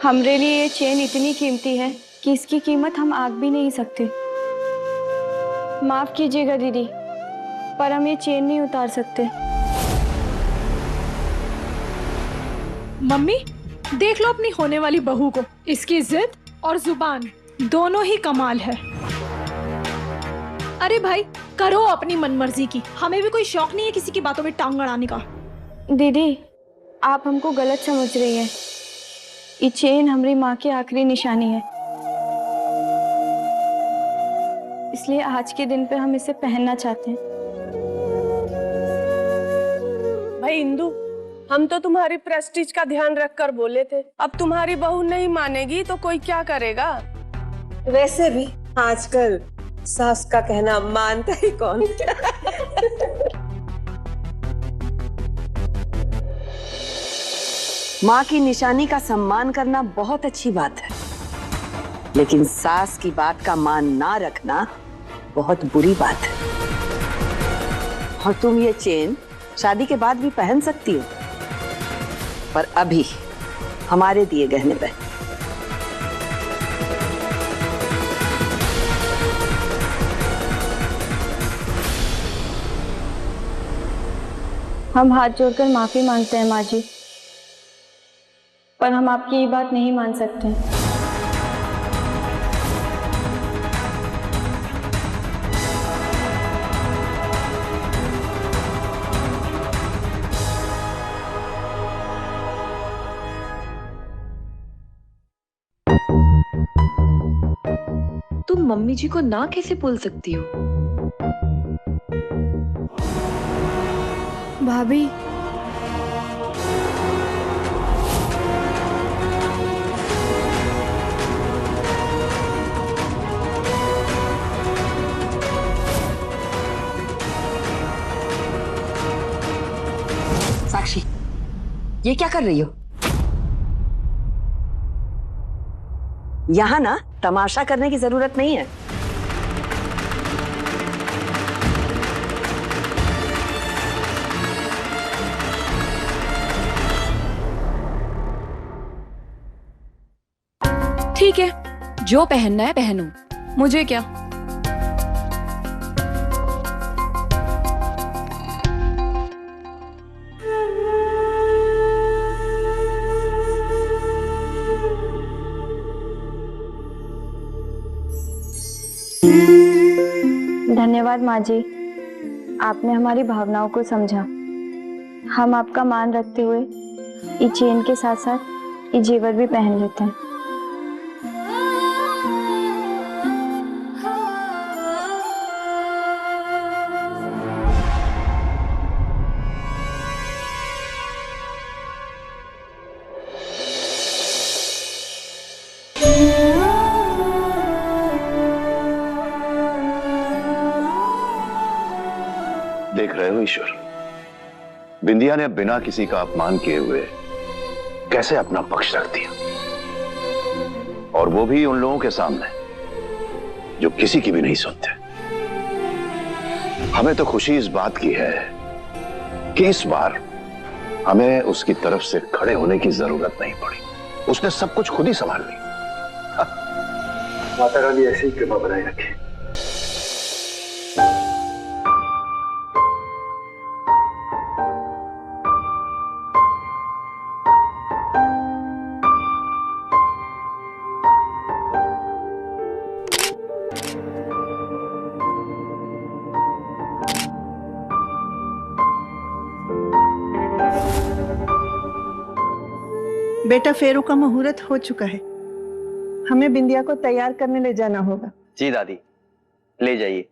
हमरे लिए ये चेन इतनी कीमती है कि इसकी कीमत हम आंक भी नहीं सकते। माफ कीजिएगा दीदी, पर हम ये चेन नहीं उतार सकते। मम्मी देख लो अपनी होने वाली बहू को, इसकी जिद और जुबान दोनों ही कमाल है। अरे भाई करो अपनी मनमर्जी की, हमें भी कोई शौक नहीं है किसी की बातों में टांग अड़ाने का। दीदी, आप हमको गलत समझ रही हैं। ये चेन हमारी माँ की आखिरी निशानी है, इसलिए आज के दिन पे हम इसे पहनना चाहते हैं। भाई इंदु, हम तो तुम्हारी प्रेस्टीज का ध्यान रखकर बोले थे, अब तुम्हारी बहू नहीं मानेगी तो कोई क्या करेगा। वैसे भी आजकल सास का कहना मानता ही कौन। माँ की निशानी का सम्मान करना बहुत अच्छी बात है, लेकिन सास की बात का मान ना रखना बहुत बुरी बात है। और तुम ये चेन शादी के बाद भी पहन सकती हो, पर अभी हमारे दिए गहने पहन। हम हाथ जोड़कर माफी मांगते हैं माँ जी, पर हम आपकी ये बात नहीं मान सकते। तुम मम्मी जी को ना कैसे बोल सकती हो? भाभी, साक्षी, ये क्या कर रही हो? यहाँ ना तमाशा करने की जरूरत नहीं है। ठीक है, जो पहनना है पहनो, मुझे क्या। धन्यवाद माँ जी, आपने हमारी भावनाओं को समझा। हम आपका मान रखते हुए ये चेन के साथ साथ ये जेवर भी पहन लेते हैं। देख रहे हो ईश्वर, बिंदिया ने बिना किसी का अपमान किए हुए कैसे अपना पक्ष रख दिया, और वो भी उन लोगों के सामने जो किसी की भी नहीं सुनते। हमें तो खुशी इस बात की है कि इस बार हमें उसकी तरफ से खड़े होने की जरूरत नहीं पड़ी, उसने सब कुछ खुद ही संभाल ली। माता रानी ऐसी ही कृपा बनाए रखे। बेटा, फेरों का मुहूर्त हो चुका है, हमें बिंदिया को तैयार करने ले जाना होगा। जी दादी, ले जाइए।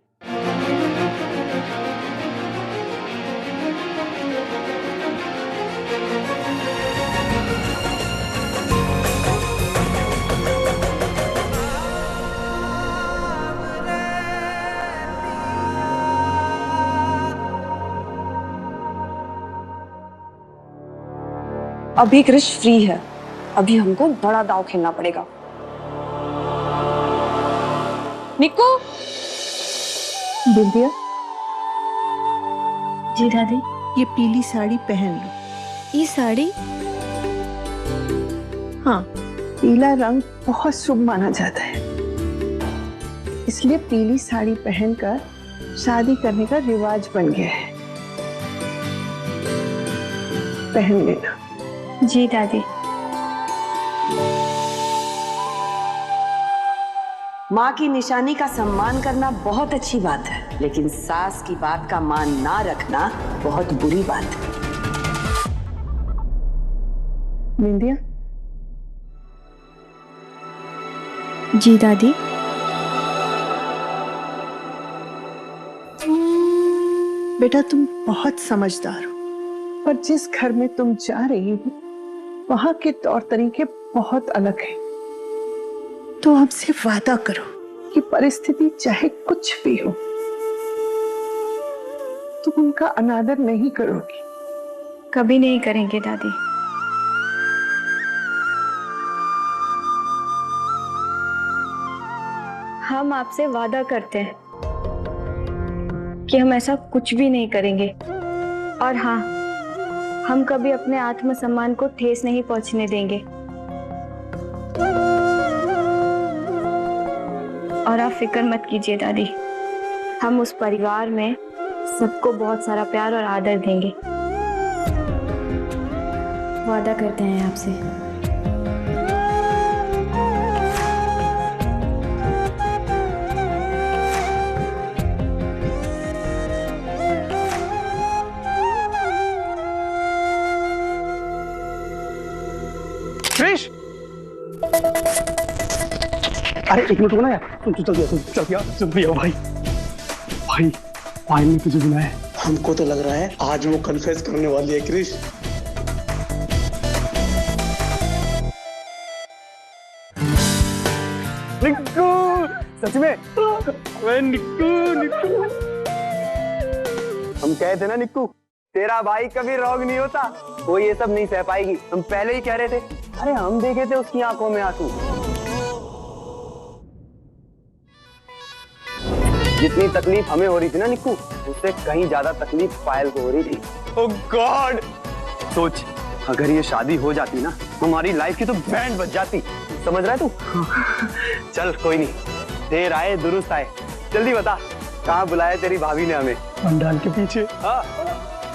अभी कृष फ्री है, अभी हमको बड़ा दांव खेलना पड़ेगा। निक्को, बिंदिया, जी दादी। ये पीली साड़ी पहन लो। ये साड़ी? हाँ, पीला रंग बहुत शुभ माना जाता है, इसलिए पीली साड़ी पहनकर शादी करने का रिवाज बन गया है। पहन लेना। जी दादी। माँ की निशानी का सम्मान करना बहुत अच्छी बात है, लेकिन सास की बात का मान ना रखना बहुत बुरी बात है। बिंदिया, जी दादी। बेटा तुम बहुत समझदार हो, पर जिस घर में तुम जा रही हो वहां के तौर तरीके बहुत अलग हैं। तो हमसे वादा करो कि परिस्थिति चाहे कुछ भी हो, तुम उनका अनादर नहीं करोगी। कभी नहीं करेंगे दादी। हम आपसे वादा करते हैं कि हम ऐसा कुछ भी नहीं करेंगे। और हाँ, हम कभी अपने आत्मसम्मान को ठेस नहीं पहुंचने देंगे। और आप फिक्र मत कीजिए दादी, हम उस परिवार में सबको बहुत सारा प्यार और आदर देंगे। वादा करते हैं आपसे। क्रिश! अरे एक मिनट रुको ना यार, तुम चल दिया भाई। भाई पायल ने तुझे बुलाया है। हमको तो लग रहा है आज वो कन्फेस करने वाली है क्रिश। निक्कू! सच में? अरे निक्कू! हम कहे थे ना निक्कू, तेरा भाई कभी रोग नहीं होता, वो ये सब नहीं सह पाएगी। हम पहले ही कह रहे थे। अरे हम देखे थे उसकी आंखों में आंसू। जितनी तकलीफ हमें हो रही थी ना निक्कू, उससे कहीं ज्यादा तकलीफ पायल को हो रही थी। ओह गॉड! सोच, अगर ये शादी हो जाती ना, हमारी लाइफ की तो बैंड बज जाती। समझ रहा है तू? चल कोई नहीं, देर आए दुरुस्त आए। जल्दी बता, कहाँ बुलाया तेरी भाभी ने हमें? पंडाल के पीछे। हाँ,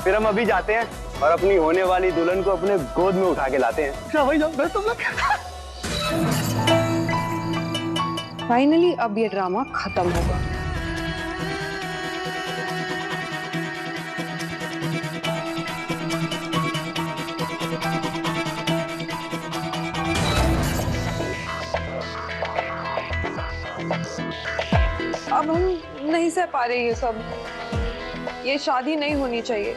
फिर हम अभी जाते हैं और अपनी होने वाली दुल्हन को अपने गोद में उठा के लाते हैं। क्या भाई, जाओ तुम लोग। फाइनली अब ये ड्रामा खत्म होगा। अब हम नहीं सह पा रहे ये सब। ये शादी नहीं होनी चाहिए।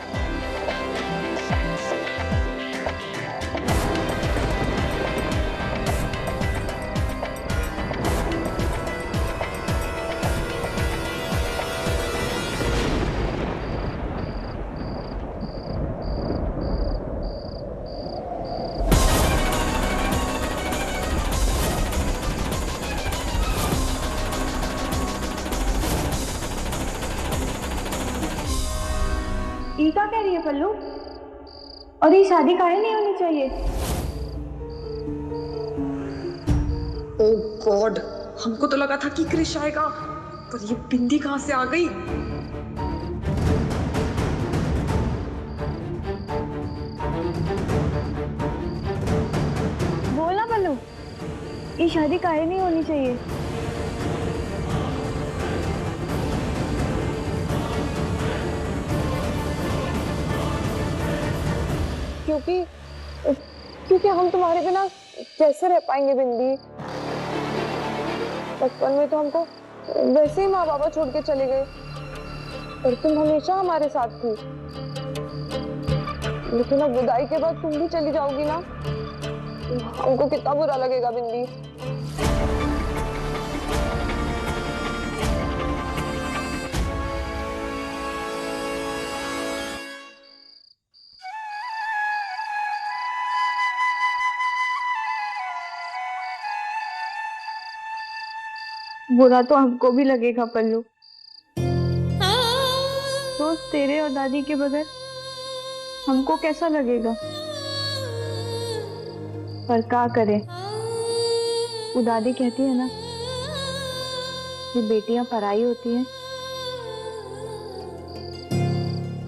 ये क्या कह रही है पल्लू? और ये शादी काहे नहीं होनी चाहिए? ओह गॉड, हमको तो लगा था कि क्रिश आएगा, पर ये बिंदी कहाँ से आ गई? बोला पल्लू, ये शादी काहे नहीं होनी चाहिए? क्योंकि हम तुम्हारे बिना कैसे रह पाएंगे बिंदी? बचपन में तो हमको वैसे ही माँ बाबा छोड़ के चले गए, और तुम हमेशा हमारे साथ थी। लेकिन अब विदाई के बाद तुम भी चली जाओगी ना, हमको कितना बुरा लगेगा बिंदी। बुरा तो हमको भी लगेगा पल्लू। रोज तेरे और दादी के बगैर हमको कैसा लगेगा? पर क्या करें, वो दादी कहती है ना कि बेटियां पराई होती हैं।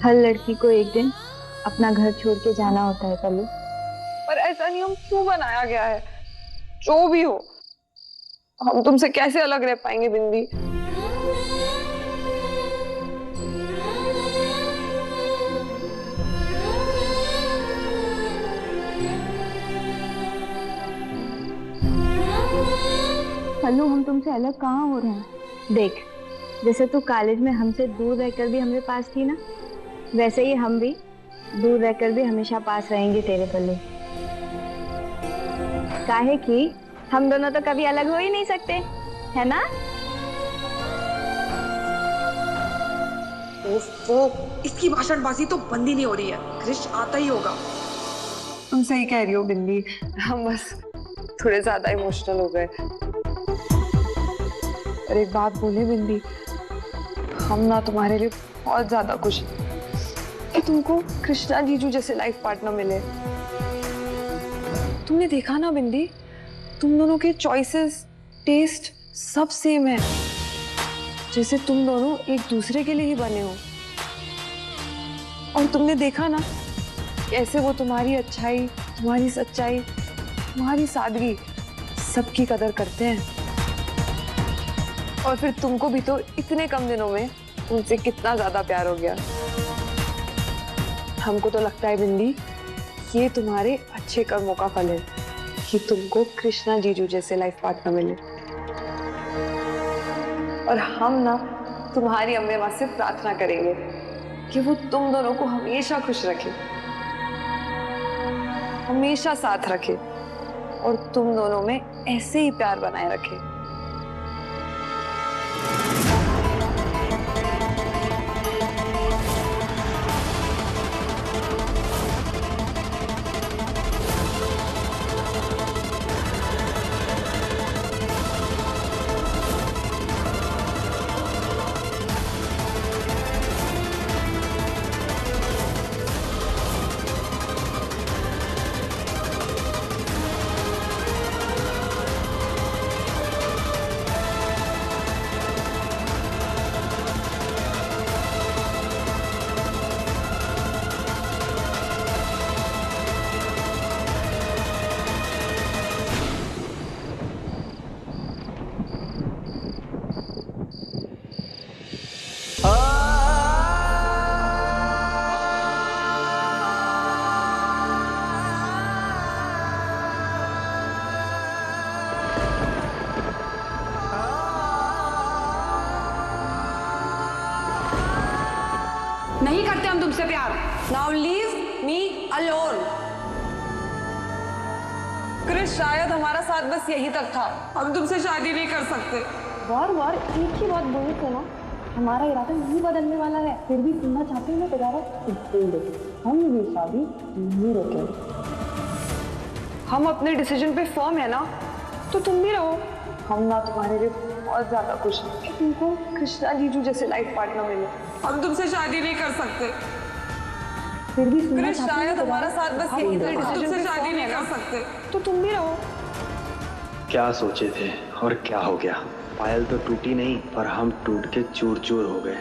हर लड़की को एक दिन अपना घर छोड़ के जाना होता है पल्लू। पर ऐसा नियम क्यों बनाया गया है? जो भी हो, हम तुमसे कैसे अलग रह पाएंगे बिंदी? पल्लू, हम तुमसे अलग कहाँ हो रहे हैं? देख, जैसे तू कॉलेज में हमसे दूर रहकर भी हमारे पास थी ना, वैसे ही हम भी दूर रहकर भी हमेशा पास रहेंगे तेरे पल्लू। काहे कि हम दोनों तो कभी अलग हो ही नहीं सकते, है ना? ओफो, इसकी भाषणबाजी तो बंद ही नहीं हो रही है। क्रिश आता ही होगा। तुम सही कह रही हो बिंदी, हम बस थोड़े ज्यादा इमोशनल हो गए। और एक बात बोले बिंदी, हम ना तुम्हारे लिए बहुत ज्यादा खुश हैं कि तुमको कृष्णा जीजू जैसे लाइफ पार्टनर मिले। तुमने देखा ना बिंदी, तुम दोनों के चॉइसेस, टेस्ट सब सेम है, जैसे तुम दोनों एक दूसरे के लिए ही बने हो। और तुमने देखा ना कैसे वो तुम्हारी अच्छाई, तुम्हारी सच्चाई, तुम्हारी सादगी सबकी कदर करते हैं। और फिर तुमको भी तो इतने कम दिनों में उनसे कितना ज्यादा प्यार हो गया। हमको तो लगता है बिंदी, ये तुम्हारे अच्छे कर्मों का फल है कि तुमको कृष्णा जीजू जैसे लाइफ पार्टनर मिले। और हम ना तुम्हारी अम्मे माँ से प्रार्थना करेंगे कि वो तुम दोनों को हमेशा खुश रखे, हमेशा साथ रखे और तुम दोनों में ऐसे ही प्यार बनाए रखे। नहीं करते हम तुमसे प्यार। Now leave me alone. Krish, शायद हमारा साथ बस यही तक था, हम तुमसे शादी नहीं कर सकते। बार बार एक ही बात बोले थे ना, हमारा इरादा नहीं बदलने वाला है, फिर भी सुनना चाहते हैं ना दोबारा बोल दो, हम ये शादी नहीं रोकेंगे। हम अपने डिसीजन पे फर्म है ना, तो तुम भी रहो। हम ना तुम्हारे लिए बहुत ज्यादा खुश हैं कि तुमको कृष्णा जीजू जैसे लाइफ पार्टनर मिले। हम तुमसे शादी नहीं कर सकते, फिर भी सुनना क्रिश, चाहते हैं शायद हमारा साथ बस यही था, हम तुमसे शादी नहीं कर सकते, तो तुम भी रहो। क्या सोचे थे और क्या हो गया? पायल तो टूटी नहीं, पर हम टूट के चूर चूर हो गए।